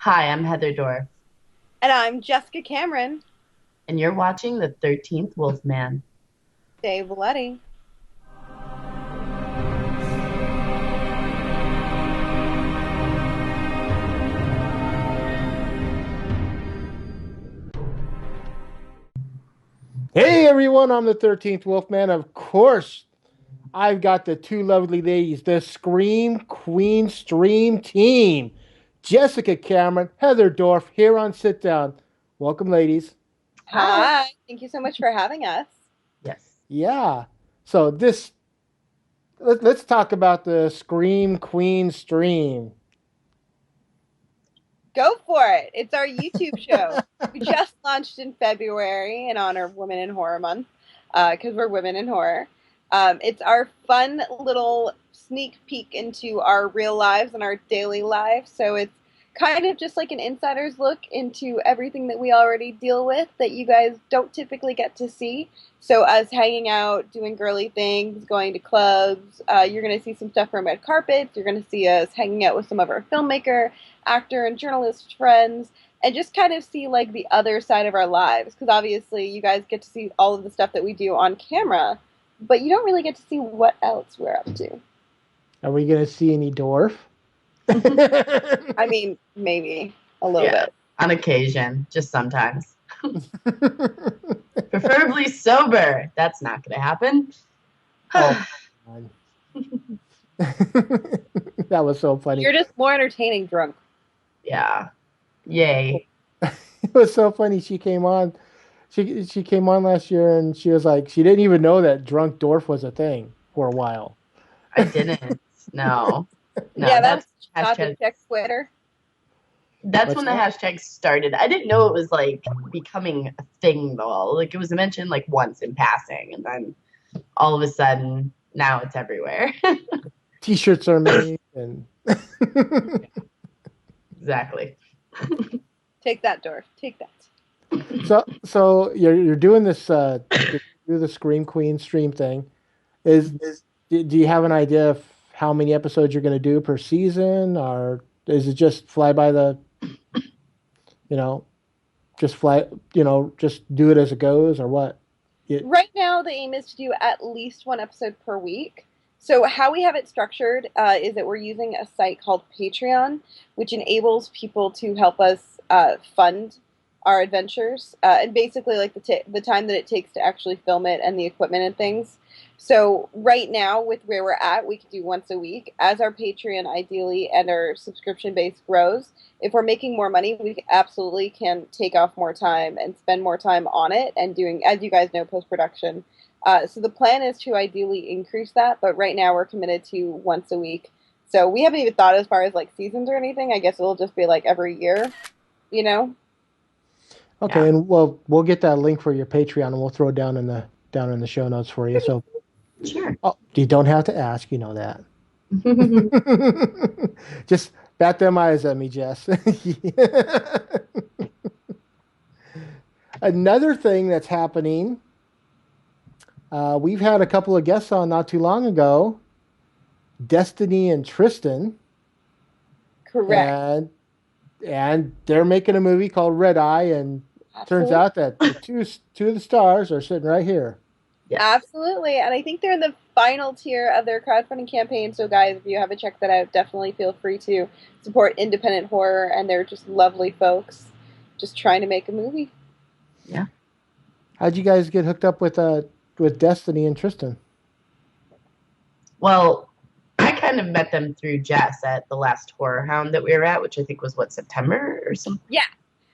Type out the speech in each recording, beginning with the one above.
Hi, I'm Heather Dorff, And I'm Jessica Cameron. and you're watching The 13th Wolfman. Dave Letty. Hey everyone, I'm the 13th Wolfman. Of course, I've got the two lovely ladies, the Scream Queen Stream Team. Jessica Cameron, Heather Dorff, here on Sit Down. Welcome, ladies. Hi. Hi. Thank you so much for having us. Yes. Yeah. So let's talk about the Scream Queen Stream. Go for it. It's our YouTube show. We just launched in February in honor of Women in Horror Month because we're women in horror. It's our fun little sneak peek into our real lives and our daily lives. So it's kind of just like an insider's look into everything that we already deal with that you guys don't typically get to see. So us hanging out, doing girly things, going to clubs, you're going to see some stuff from red carpets. You're going to see us hanging out with some of our filmmaker, actor, and journalist friends, and just kind of see like the other side of our lives. Because obviously, you guys get to see all of the stuff that we do on camera, but you don't really get to see what else we're up to. Are we going to see any Dorff? I mean, maybe a little Yeah, bit. on occasion, just sometimes. Preferably sober. That's not going to happen. Oh, that was so funny. You're just more entertaining drunk. Yeah. Yay. It was so funny. She came on. She came on last year, and she was like, she didn't even know that drunk Dorff was a thing for a while. I didn't. No. No, Yeah, that was that's not to hashtag. check Twitter. That's What's when the that? hashtag started. I didn't know it was like becoming a thing though. Like it was mentioned like once in passing, and then all of a sudden now it's everywhere. T-shirts are made, and Exactly. Take that, Dorf. Take that. so you're doing this do the Scream Queen stream thing. Do you have an idea of how many episodes you're going to do per season, or is it just fly by the you know just fly just do it as it goes, or what? It, Right now, the aim is to do at least one episode per week. So, how we have it structured is that we're using a site called Patreon, which enables people to help us fund our adventures and basically like the time that it takes to actually film it and the equipment and things. So, right now, with where we're at, we can do once a week. As our Patreon ideally and our subscription base grows, if we're making more money, we absolutely can take off more time and spend more time on it and doing, as you guys know, post production. So the plan is to ideally increase that, but right now we're committed to once a week. So we haven't even thought as far as like seasons or anything. I guess it'll just be like every year, you know? okay, Yeah. and we'll get that link for your Patreon, and we'll throw it down in the show notes for you. So Sure. you don't have to ask, you know that. Just bat them eyes at me, Jess. Another thing that's happening, we've had a couple of guests on not too long ago, Destiny and Tristan, Correct. and they're making a movie called RedEye, and turns Absolutely. out that the two of the stars are sitting right here. Yes. Absolutely. And I think they're in the final tier of their crowdfunding campaign. So, guys, if you haven't checked that out, definitely feel free to support independent horror. And they're just lovely folks just trying to make a movie. Yeah. How'd you guys get hooked up with Destiny and Tristan? Well, I kind of met them through Jess at the last Horror Hound that we were at, which I think was what, September or something. Yeah.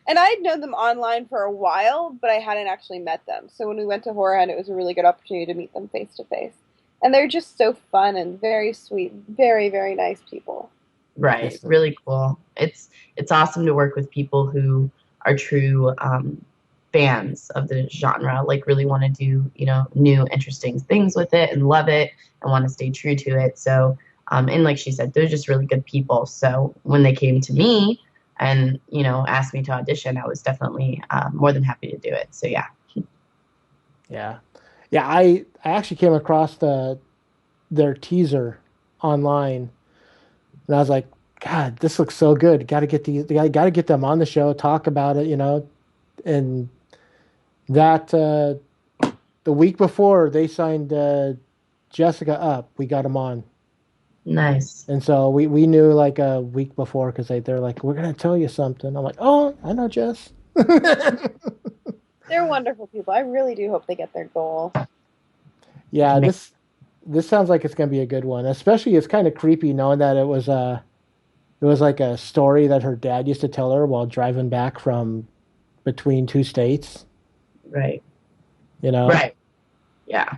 And I had known them online for a while, but I hadn't actually met them. So when we went to Horror Hunt, it was a really good opportunity to meet them face to face. And they're just so fun and very sweet, very, very nice people. Right. Yes. Really cool. It's awesome to work with people who are true fans of the genre, like really want to do, new, interesting things with it and love it and want to stay true to it. So, and like she said, they're just really good people. So when they came to me and, asked me to audition, I was definitely more than happy to do it. So yeah. Yeah. Yeah, I actually came across their teaser online, and I was like, God, this looks so good. Got to get these. Got to get them on the show, talk about it. And that the week before they signed Jessica up, we got them on, Nice. and so we knew like a week before because they're like, we're gonna tell you something. I'm like, oh, I know Jess. They're wonderful people. I really do hope they get their goal. Yeah, this sounds like it's gonna be a good one. Especially, it's kind of creepy knowing that it was like a story that her dad used to tell her while driving back from between two states. Right. You know? Right. Yeah.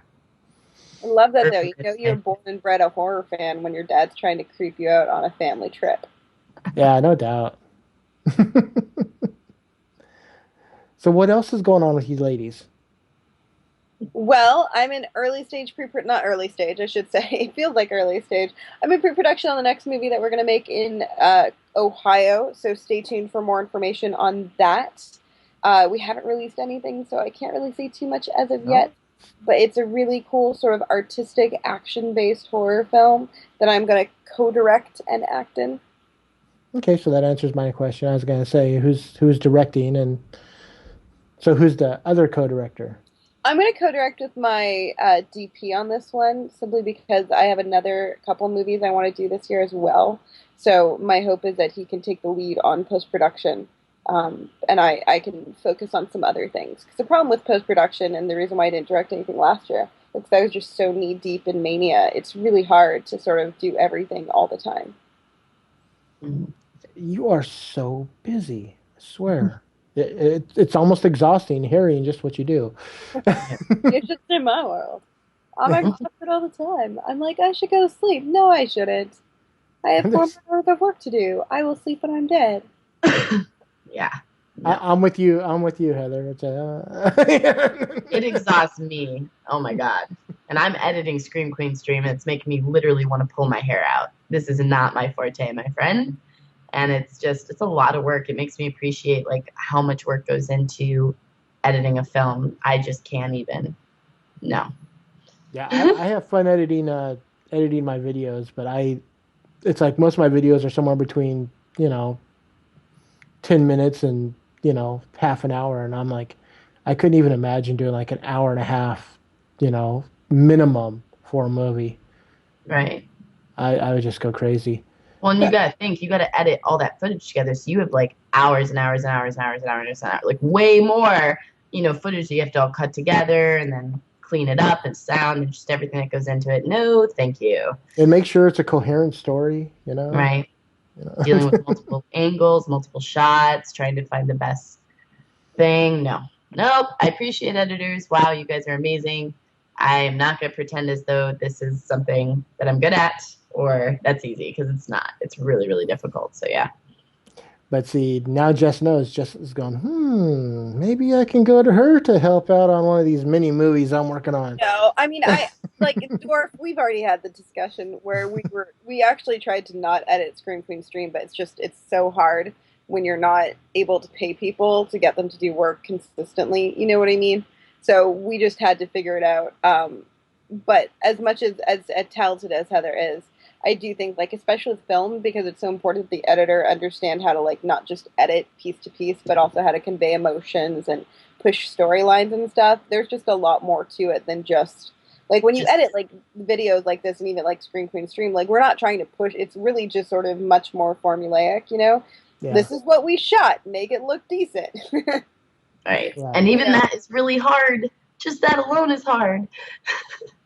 I love that though. You know Perfect. you're born and bred a horror fan when your dad's trying to creep you out on a family trip. Yeah, no doubt. So what else is going on with you ladies? Well, I'm in early stage not early stage, I should say. It feels like early stage. I'm in pre-production on the next movie that we're going to make in Ohio, so stay tuned for more information on that. We haven't released anything, so I can't really say too much as of No? yet. But it's a really cool sort of artistic action-based horror film that I'm going to co-direct and act in. Okay, so that answers my question. I was gonna say who's directing, and so who's the other co-director? I'm going to co-direct with my DP on this one, simply because I have another couple movies I want to do this year as well. So my hope is that he can take the lead on post-production, and I can focus on some other things. Because the problem with post-production, and the reason why I didn't direct anything last year, is because I was just so knee-deep in Mania. It's really hard to sort of do everything all the time. Mhm. You are so busy. I swear. It's almost exhausting hearing just what you do. It's just in my world. I'm exhausted all the time. I'm like, I should go to sleep. No, I shouldn't. I have 4 more hours of work to do. I will sleep when I'm dead. Yeah. No. I'm with you. I'm with you, Heather. It exhausts me. Oh my God. And I'm editing Scream Queen Stream, and it's making me literally want to pull my hair out. This is not my forte, my friend. And it's a lot of work. It makes me appreciate like how much work goes into editing a film. I just can't even. No. Yeah, I have fun editing my videos, but it's like most of my videos are somewhere between, you know, 10 minutes and, half an hour. And I'm like, I couldn't even imagine doing like an hour and a half, minimum for a movie. Right. I would just go crazy. Well, and you got to think, you got to edit all that footage together. So you have like hours and hours and hours and hours and hours and hours, like way more, footage that you have to all cut together and then clean it up and sound and just everything that goes into it. No, thank you. And make sure it's a coherent story, you know? Right. You know? Dealing with multiple angles, multiple shots, trying to find the best thing. No. Nope. I appreciate editors. Wow, you guys are amazing. I am not going to pretend as though this is something that I'm good at or that's easy, because it's not. It's really, really difficult. So, yeah. But see, now Jess knows. Jess is going, maybe I can go to her to help out on one of these mini movies I'm working on. No, I mean, I like Dorff. We've already had the discussion where we actually tried to not edit Scream Queen Stream, but it's so hard when you're not able to pay people to get them to do work consistently. You know what I mean? So we just had to figure it out. But as much as talented as Heather is, I do think, like, especially with film, because it's so important that the editor understand how to, like, not just edit piece to piece, but also how to convey emotions and push storylines and stuff. There's just a lot more to it than just, like, when you edit, like, videos like this and even, like, Scream Queen Stream, like, we're not trying to push. It's really just sort of much more formulaic, you know? Yeah. This is what we shot. Make it look decent. Right. Yeah. And even that is really hard. Just that alone is hard.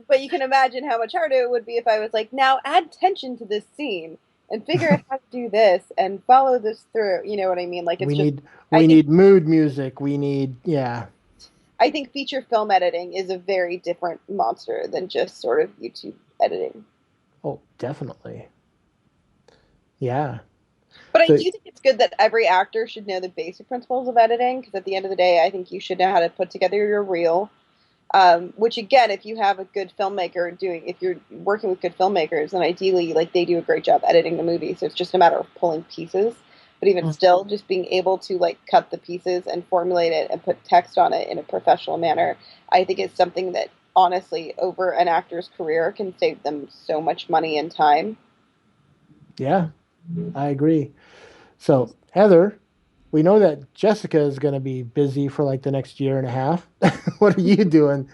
But you can imagine how much harder it would be if I was like, now add tension to this scene and figure out how to do this and follow this through. You know what I mean? Like, it's we need mood music. We need, yeah. I think feature film editing is a very different monster than just sort of YouTube editing. Oh, definitely. Yeah. But I So, do think it's good that every actor should know the basic principles of editing, because at the end of the day, I think you should know how to put together your reel. Which again, if you have a good filmmaker if you're working with good filmmakers, then ideally, like, they do a great job editing the movie. So it's just a matter of pulling pieces. But even still, just being able to, like, cut the pieces and formulate it and put text on it in a professional manner, I think is something that honestly, over an actor's career, can save them so much money and time. yeah. I agree. So, Heather, we know that Jessica is going to be busy for like the next year and a half. What are you doing?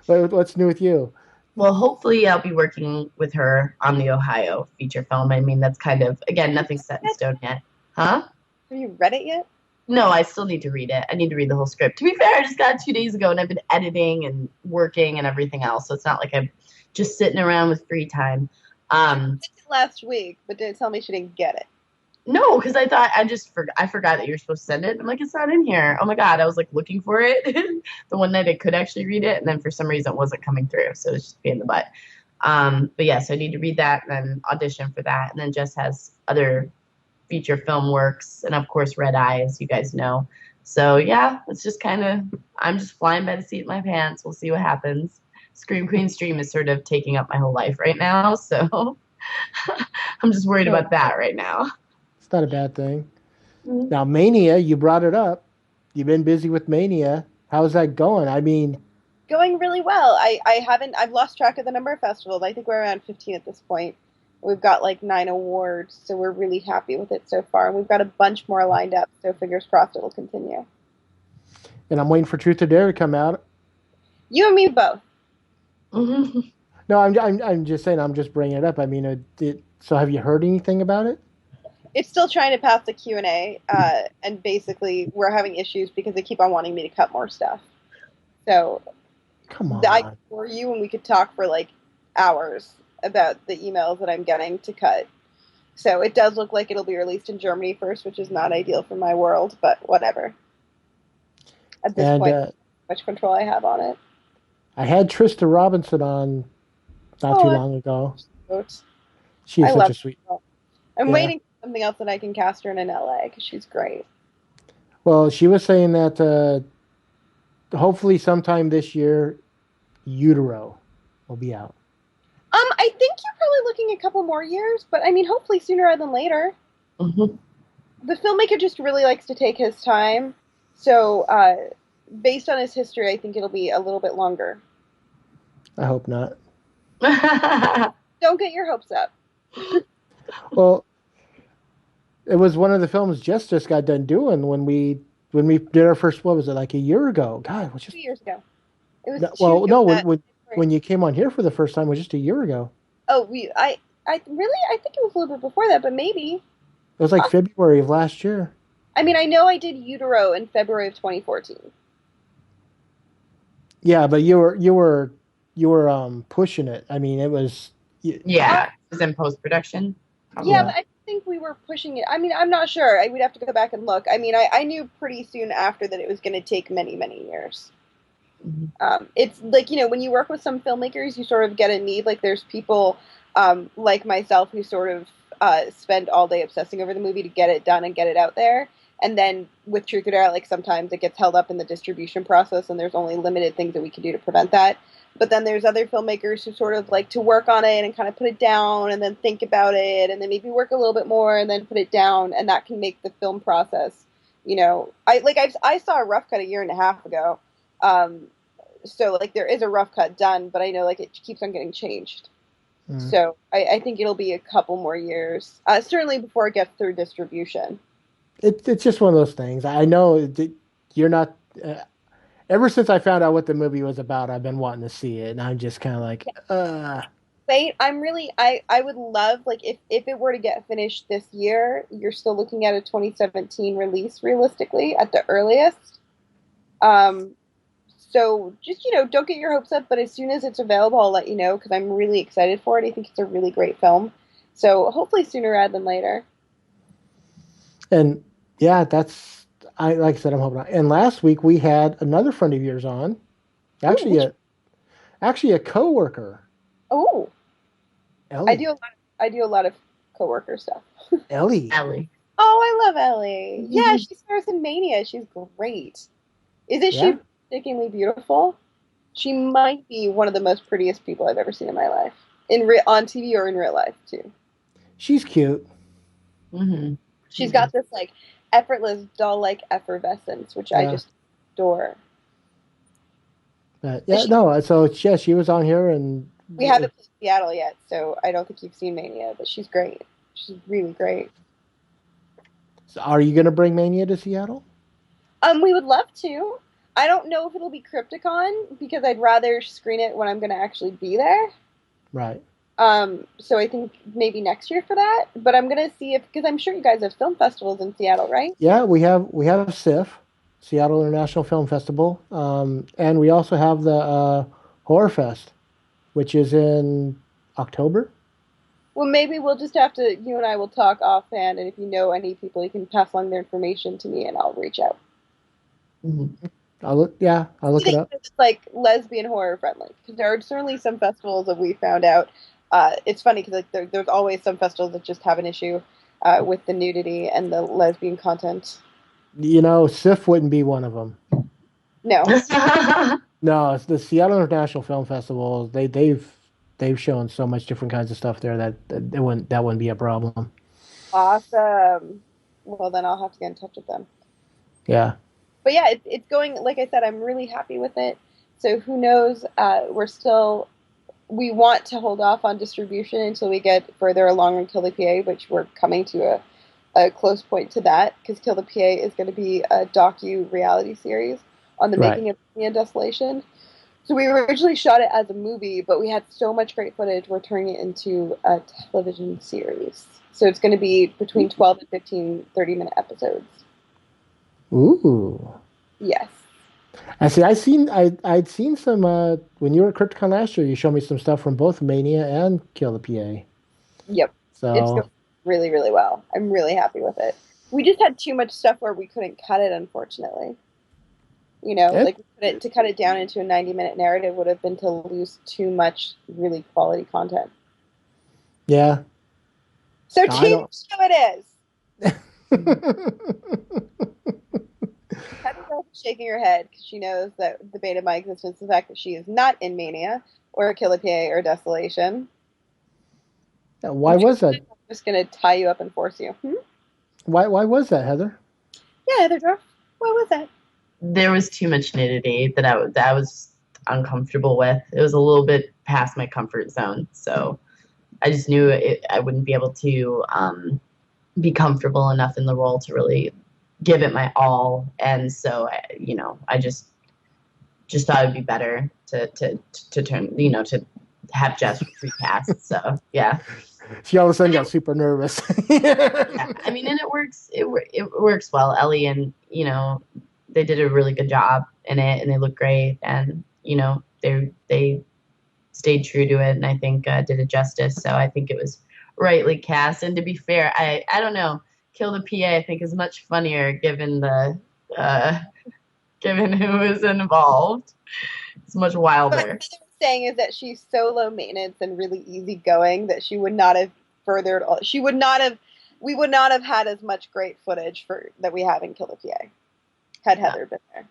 What's new with you? Well, hopefully I'll be working with her on the Ohio feature film. I mean, that's kind of, again, nothing set in stone yet. Huh? Have you read it yet? No, I still need to read it. I need to read the whole script. To be fair, I just got it 2 days ago and I've been editing and working and everything else. So it's not like I'm just sitting around with free time. She Um, sent it last week, but didn't tell me she didn't get it. no, because I thought I forgot that you're supposed to send it. I'm like, it's not in here. Oh my God. I was like looking for it the one night I could actually read it. And then for some reason it wasn't coming through. So it's just being the butt. But yeah, so I need to read that and then audition for that. And then Jess has other feature film works, and of course RedEye, as you guys know. So yeah, it's just kind of I'm just flying by the seat of my pants. We'll see what happens. Scream Queen Stream is sort of taking up my whole life right now, so I'm just worried No, about that right now. it's not a bad thing. Mm-hmm. Now, Mania, you brought it up. You've been busy with Mania. How's that going? I mean, Going really well. I've lost track of the number of festivals. I think we're around 15 at this point. We've got like 9 awards, so we're really happy with it so far. And we've got a bunch more lined up, so fingers crossed it will continue. and I'm waiting for Truth or Dare to come out. You and me both. Mm-hmm. No, I'm just saying. I'm just bringing it up. I mean, so have you heard anything about it? It's still trying to pass the Q&A, and basically we're having issues because they keep on wanting me to cut more stuff. So Come I could on. bore you and we could talk for like hours about the emails that I'm getting to cut. So it does look like it'll be released in Germany first, which is not ideal for my world, but whatever. At this And point, how much control I have on it. I had Trista Robinson on not too Oh, long ago. that's She is I such love a sweet. her. I'm Yeah. waiting for something else that I can cast her in LA because she's great. Well, she was saying that hopefully sometime this year, Utero will be out. I think you're probably looking a couple more years, but I mean, hopefully sooner rather than later. Mm-hmm. The filmmaker just really likes to take his time, so based on his history, I think it'll be a little bit longer. I hope not. Don't get your hopes up. Well, it was one of the films Jess just got done doing when we did our first. What was it, like a year ago? God, it was just 2 years ago. It was no, two well, years no. When that when when you came on here for the first time, it was just a year ago. oh I really I think it was a little bit before that, but maybe. It was like February of last year. I mean, I know I did Utero in February of 2014. Yeah, but you were pushing it. I mean, it was. Yeah, it was in post production. Yeah, Yeah. but I think we were pushing it. I mean, I'm not sure. I would have to go back and look. I mean, I knew pretty soon after that it was going to take many, many years. Mm-hmm. It's like, when you work with some filmmakers, you sort of get a need. Like, there's people like myself who sort of spend all day obsessing over the movie to get it done and get it out there. And then with Truth or Dare, like sometimes it gets held up in the distribution process, and there's only limited things that we can do to prevent that. But then there's other filmmakers who sort of like to work on it and kind of put it down and then think about it and then maybe work a little bit more and then put it down, and that can make the film process. I saw a rough cut a year and a half ago, so like there is a rough cut done, but I know like it keeps on getting changed. Mm. So I think it'll be a couple more years, certainly before it gets through distribution. It's just one of those things. I know that you're not. Ever since I found out what the movie was about, I've been wanting to see it, and I'm just kind of like, Wait, I would love, like, if it were to get finished this year, you're still looking at a 2017 release realistically at the earliest. Um, so just, don't get your hopes up, but as soon as it's available, I'll let you know because I'm really excited for it. I think it's a really great film. So hopefully sooner rather than later. and yeah, that's I like I said, I'm hoping. And last week we had another friend of yours on, Ooh, actually a coworker, oh, I Ellie. do a lot. I do a lot of coworker stuff. Ellie, Ellie. Oh, I love Ellie. Yeah, she stars in Mania. She's great. Isn't she yeah, particularly beautiful? She might be one of the most prettiest people I've ever seen in my life, on TV or in real life too. she's cute. Mm-hmm. She's got this like effortless, doll-like effervescence, which I Yeah, just adore. but Is yeah, she, no. So yeah, she was on here, and we haven't played Seattle yet, so I don't think you've seen Mania, but she's great. She's really great. So are you going to bring Mania to Seattle? We would love to. I don't know if it'll be Crypticon because I'd rather screen it when I'm going to actually be there. Right. So I think maybe next year for that. But I'm going to see if, because I'm sure you guys have film festivals in Seattle, right? Yeah, we have SIFF, Seattle International Film Festival, and we also have the Horror Fest, which is in October. Well, maybe we'll just have to, you and I will talk offhand, and if you know any people, you can pass along their information to me and I'll reach out. Mm-hmm. I'll look it up. It's like lesbian horror friendly because there are certainly some festivals that we found out. It's funny because like there's always some festivals that just have an issue with the nudity and the lesbian content. SIFF wouldn't be one of them. No. No, it's the Seattle International Film Festival. They've shown so much different kinds of stuff there that that wouldn't be a problem. Awesome. Well, then I'll have to get in touch with them. Yeah. But yeah, it's going, like I said, I'm really happy with it. So who knows? We want to hold off on distribution until we get further along on Kill the PA, which we're coming to a close point to that, because Kill the PA is going to be a docu-reality series on the making of Mania and Desolation. So we originally shot it as a movie, but we had so much great footage, we're turning it into a television series. So it's going to be between 12 and 15 30-minute episodes. Ooh. Yes. I'd seen some when you were at Crypticon last year. You showed me some stuff from both Mania and Kill the PA. Yep. So it's going really, really well. I'm really happy with it. We just had too much stuff where we couldn't cut it, unfortunately. To cut it down into a 90-minute narrative would have been to lose too much really quality content. Yeah. So TV show it is. Heather's shaking her head because she knows that the bane of my existence is the fact that she is not in Mania or Kill the PA or Desolation. Why was that? I'm just going to tie you up and force you. Why was that, Heather? Yeah, Heather Dorff. Why was that? There was too much nudity that I was uncomfortable with. It was a little bit past my comfort zone, so I just knew I wouldn't be able to be comfortable enough in the role to really give it my all, and so I just thought it'd be better to turn to have Jess recast. So yeah. She all of a sudden got super nervous. Yeah, I mean, and it works. It works well. Ellie and they did a really good job in it, and they look great, and they stayed true to it, and I think did it justice. So I think it was rightly cast. And to be fair, I don't know, Kill the PA I think is much funnier given who is involved. It's much wilder. What I'm saying is that she's so low maintenance and really easygoing that she would not have furthered. We would not have had as much great footage that we have in Kill the PA had Heather been there.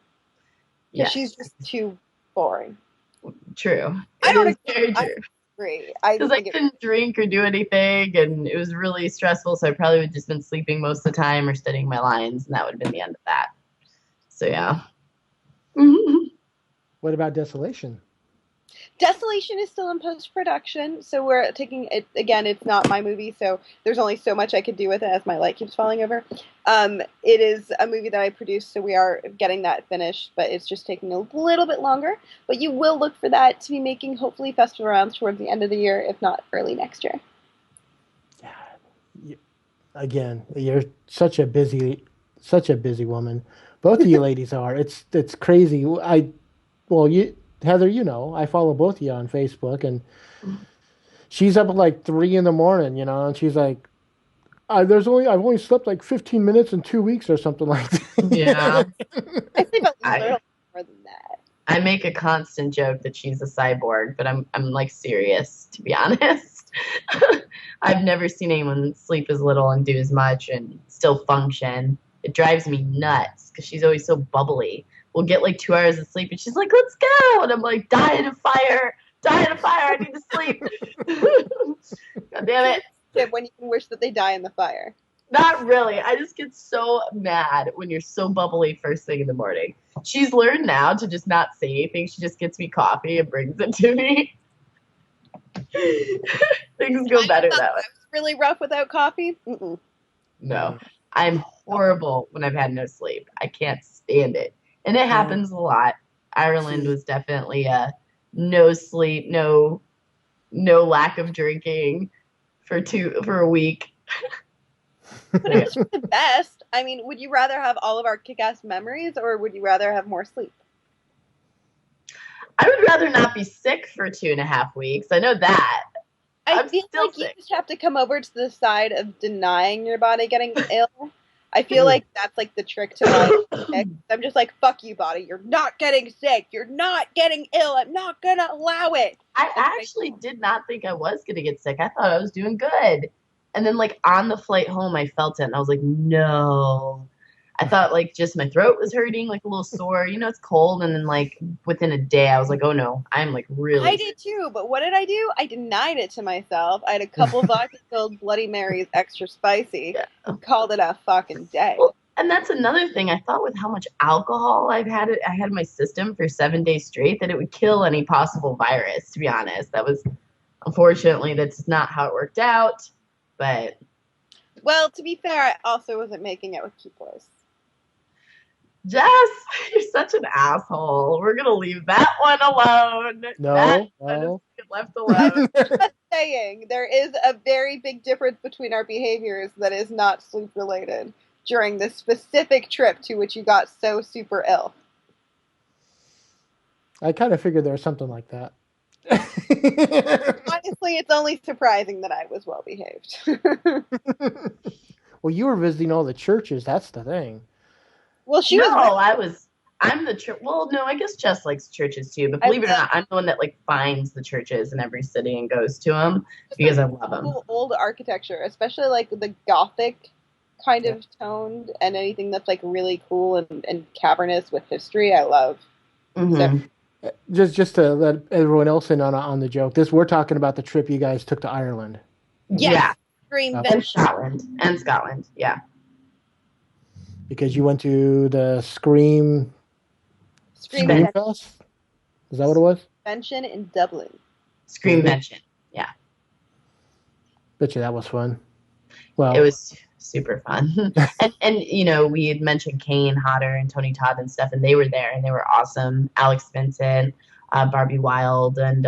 Because she's just too boring. True. I don't agree. Because I couldn't drink or do anything, and it was really stressful, so I probably would have just been sleeping most of the time or studying my lines, and that would have been the end of that. So, yeah. What about Desolation? Desolation is still in post-production, so we're taking it, again, it's not my movie, so there's only so much I could do with it as my light keeps falling over. It is a movie that I produced, so we are getting that finished, but it's just taking a little bit longer. But you will look for that to be making, hopefully, festival rounds towards the end of the year, if not early next year. Again, you're such a busy woman. Both of you ladies are. It's crazy. Heather, I follow both of you on Facebook, and she's up at like 3 a.m, and she's like, I've only slept like 15 minutes in 2 weeks or something like that. Yeah. I sleep a little more than that. I make a constant joke that she's a cyborg, but I'm like serious, to be honest. I've never seen anyone sleep as little and do as much and still function. It drives me nuts because she's always so bubbly. We'll get like 2 hours of sleep, and she's like, "Let's go!" And I'm like, "Dying of fire! I need to sleep." God damn it! When you can wish that they die in the fire. Not really. I just get so mad when you're so bubbly first thing in the morning. She's learned now to just not say anything. She just gets me coffee and brings it to me. Things go better that way. I was really rough without coffee. Mm-mm. No, I'm horrible when I've had no sleep. I can't stand it. And it happens a lot. Ireland was definitely a no sleep, no lack of drinking for a week. But it was for the best. I mean, would you rather have all of our kick-ass memories, or would you rather have more sleep? I would rather not be sick for 2.5 weeks. I know that. I I'm feel still like sick. you just have to come over to the side of denying your body getting ill. I feel like that's like the trick to my sick. I'm just like, fuck you, body. You're not getting sick. You're not getting ill. I'm not gonna allow it. I actually did not think I was gonna get sick. I thought I was doing good. And then like on the flight home I felt it and I was like, no. I thought like just my throat was hurting, like a little sore. You know, it's cold, and then like within a day I was like, oh no, I'm like really I did too, but what did I do? I denied it to myself. I had a couple vodka-filled Bloody Marys extra spicy. Yeah. Called it a fucking day. Well, and that's another thing. I thought with how much alcohol I had in my system for 7 days straight that it would kill any possible virus. To be honest, that was unfortunately that's not how it worked out. But Well, to be fair, I also wasn't making it with cute boys. Jess, you're such an asshole. We're gonna leave that one alone. No, that no. is left alone. Just saying, there is a very big difference between our behaviors that is not sleep related during this specific trip to which you got so super ill. I kind of figured there was something like that. Honestly, it's only surprising that I was well behaved. Well, you were visiting all the churches. That's the thing. Well, she No, was. I'm the church. Well, no, I guess Jess likes churches too. But believe it or not, I'm the one that like finds the churches in every city and goes to them because I love them. Cool old architecture, especially like the Gothic kind of toned, and anything that's like really cool and cavernous with history. I love. Mm-hmm. So, Just to let everyone else in on the joke. We're talking about the trip you guys took to Ireland. yes, Yeah, Green Okay. and Scotland. Yeah, Because you went to the Scream Fest? Is that what it was? Convention in Dublin. Scream Mention. Yeah, Bet you that was fun. Well, it was super fun. and you know, we had mentioned Kane Hodder and Tony Todd and stuff, and they were there and they were awesome. Alex Vincent, Barbie Wild, and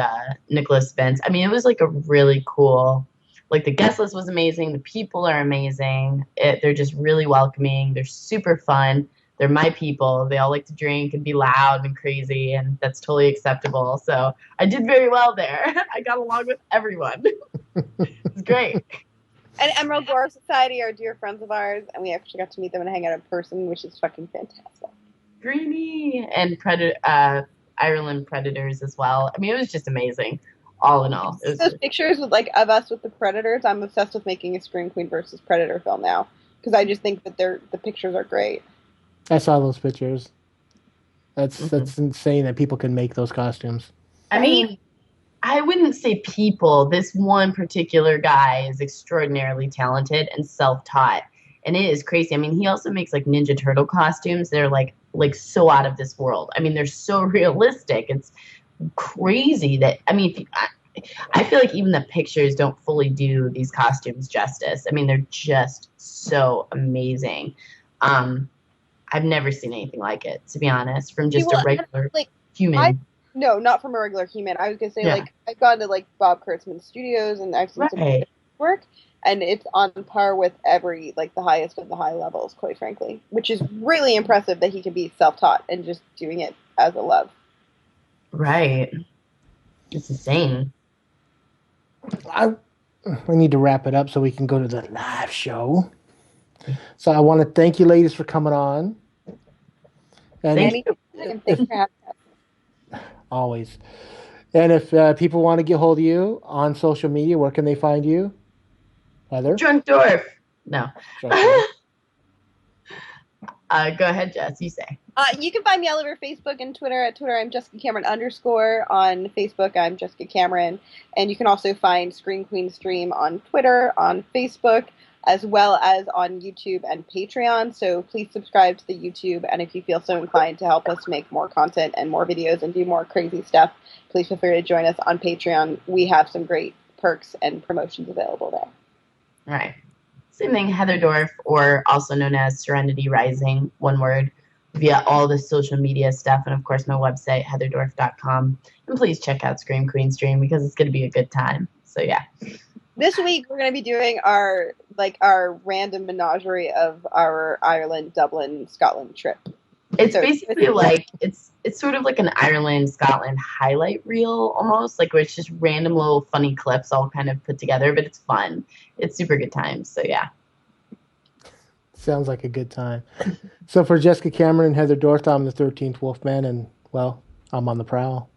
Nicholas Spence. I mean, it was like a really cool. Like the guest list was amazing. The people are amazing. They're just really welcoming. They're super fun. They're my people. They all like to drink and be loud and crazy, and that's totally acceptable. So I did very well there. I got along with everyone. It's great. And Emerald Dwarf Society are dear friends of ours, and we actually got to meet them and hang out in person, which is fucking fantastic. Greeny and Ireland Predators as well. I mean, it was just amazing. All in all, it was those pictures with like of us with the Predators. I'm obsessed with making a Scream Queen versus Predator film now because I just think that the pictures are great. I saw those pictures. That's insane that people can make those costumes. I mean, I wouldn't say people. This one particular guy is extraordinarily talented and self-taught, and it is crazy. I mean, he also makes like Ninja Turtle costumes. They're like so out of this world. I mean, they're so realistic. It's crazy that I mean, I feel like even the pictures don't fully do these costumes justice. I mean, they're just so amazing. I've never seen anything like it, to be honest, from just a regular human. No, not from a regular human. I was gonna say like I've gone to like Bob Kurtzman's studios and I've seen some work, and it's on par with every like the highest of the high levels, quite frankly, which is really impressive that he can be self-taught and just doing it as a love. Right. It's insane. We need to wrap it up so we can go to the live show. So I want to thank you ladies for coming on. And Thank you. Always. And if people want to get hold of you on social media, where can they find you? Heather? Drunk Dorff. No. Go ahead, Jess. You say. You can find me all over Facebook and Twitter. At Twitter, I'm Jessica Cameron _. On Facebook, I'm Jessica Cameron. And you can also find Scream Queen Stream on Twitter, on Facebook. as well as on YouTube and Patreon. So please subscribe to the YouTube, and if you feel so inclined to help us make more content and more videos and do more crazy stuff, please feel free to join us on Patreon. We have some great perks and promotions available there. All right. Same thing, Heather Dorff, or also known as Serenity Rising, one word, via all the social media stuff, and of course my website, heatherdorff.com. And please check out Scream Queen Stream because it's going to be a good time. So yeah. This week we're going to be doing our random menagerie of our Ireland, Dublin, Scotland trip. It's basically like it's sort of like an Ireland, Scotland highlight reel almost, like where it's just random little funny clips all kind of put together, but it's fun. It's super good times. So yeah. Sounds like a good time. So for Jessica Cameron and Heather Dorff, I'm the 13th Wolfman, and well, I'm on the prowl.